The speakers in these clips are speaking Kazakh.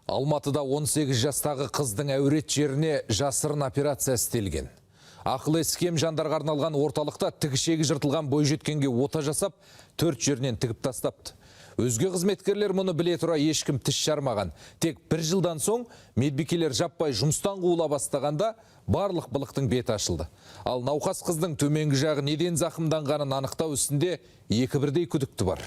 Алматыда 18 жастағы қыздың әурет жеріне жасырын операция істелген. Ақылы схем жандарға арналған орталықта тігішегі жыртылған бойжеткенге ота жасап, 4 жерінен тігіп тастапты. Өзге қызметкерлер мұны біле тұра ешкім тіс жармаған. Тек 1 жылдан соң медбикелер жаппай жұмыстан қуыла бастағанда барлық былықтың беті ашылды. Ал науқас қыздың төменгі жағы неден зақымданғанын анықтау үстінде екі бірдей күдікті бар.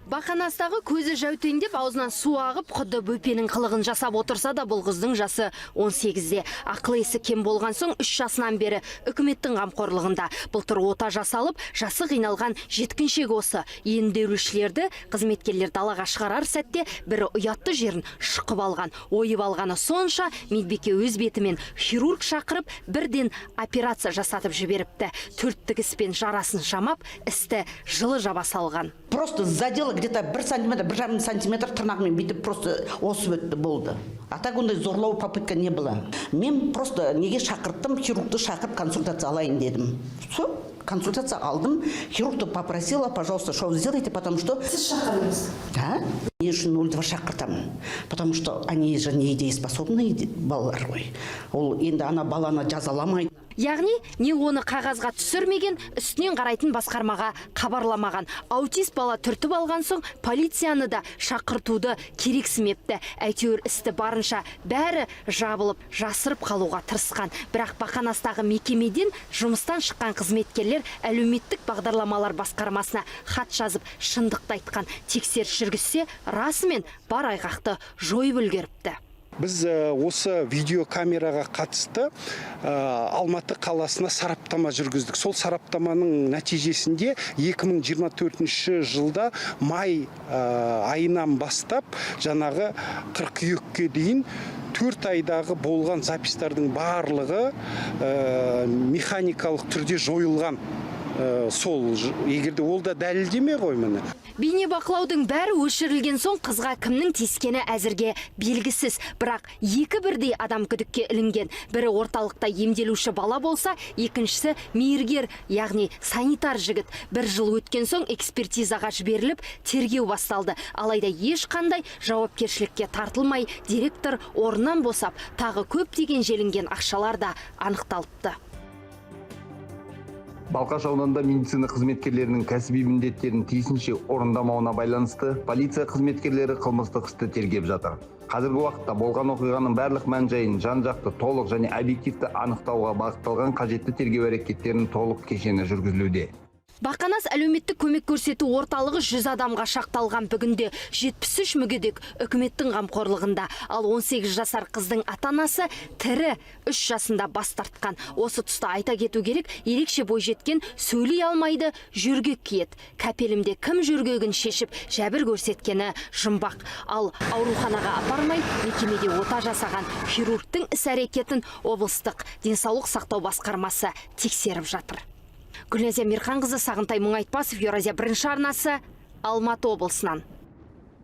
Бақанастағы көзі жәутеңдеп, аузынан су ағып, құдды бөпенің қылығын жасап отырса да, бұл қыздың жасы 18-де. Ақыл есі кем болған соң 3 жасынан бері үкіметтің қамқорлығында. Былтыр ота жасалып, жасы қиналған жеткіншек осы. Емделушілерді қызметкерлер далаға шығарар сәтте бірі ұятты жерін шұқып алған. Ойып алғаны сонша, медбике өз бетімен хирург шақырып, бірден операция жасатып жіберіпті. 4 тігіспен жарасын шамап, істі жылы жаба салған. Просто задела где-то 1 сантиметр, 1,5 сантиметр тырнағымен бүйтіп просто осып өтті болды. А так ондай зорлау попытка не было. Мен просто неге шақырттым, хирургты шақырып консультация алайын дедім. Все, консультация алдым, хирургты попросила, пожалуйста, что вы сделаете, потому что... Сіз шақырыңыз? Да, не үшін 02 шақыртамын. Потому что они же не недееспособные балалар ғой. Ол енді ана баланы жазаламайды. Яғни, не оны қағазға түсірмеген, үстінен қарайтын басқармаға хабарламаған. Аутист бала түртіп алған соң, полицияны да шақыртуды керексімепті. Әйтеуір істі барынша бәрі жабылып, жасырып қалуға тырысқан. Бірақ Бақанастағы мекемеден жұмыстан шыққан қызметкерлер әлеуметтік бағдарламалар басқармасына хат жазып, шындықты айтқан. Тексеріс жүргізсе, расымен бар айғақты жойып үлгеріпті. Біз осы видеокамераға қатысты Алматы қаласына сараптама жүргіздік. Сол сараптаманың нәтижесінде 2024 жылда май айынан бастап жаңағы қыркүйекке дейін 4 айдағы болған запистардың барлығы механикалық түрде жойылған. Сол, егерде ол да дәлелдеме ғой міне. Бейне бақылаудың бәрі өшірілген соң қызға кімнің тиіскені әзірге белгісіз. Бірақ екі бірдей адам күдікке ілінген. Бірі орталықта емделуші бала болса, екіншісі мейіргер, яғни санитар жігіт. 1 жыл өткен соң экспертизаға жіберіліп, тергеу басталды. Алайда ешқандай жауапкершілікке тартылмай, директор орнынан босап, тағы көптеген желінген ақшалар да анықталыпты. Балқаш ауданында медицина қызметкерлерінің кәсіби міндеттерін тиісінше орындамауына байланысты полиция қызметкерлері қылмыстық істі тергеп жатыр. Қазіргі уақытта болған оқиғаның барлық мән-жайын жан-жақты толық және объективті анықтауға бағытталған қажетті тергеу әрекеттерінің толық кешені жүргізілуде. Бақанас әлеуметтік көмек көрсету орталығы 100 адамға шақталған. Бүгінде 73 мүгедек үкіметтің қамқорлығында. Ал 18 жасар қыздың ата-анасы тірі 3 жасында бас тартқан. Осы тұста айта кету керек, ерекше бойжеткен сөйлей алмайды, жөргек киеді. Кәпелімде кім жөргегін шешіп, жәбір көрсеткені жұмбақ. Ал ауруханаға апармай, мекемеде ота жасаған хирургтың іс-әрекетін облыстық денсаулық сақтау басқармасы тексеріп жатыр. Гүлназия Мирханқызы, Сағынтай Мұңайтпасов, Еуразия бірінші арнасы, Алматы облысынан.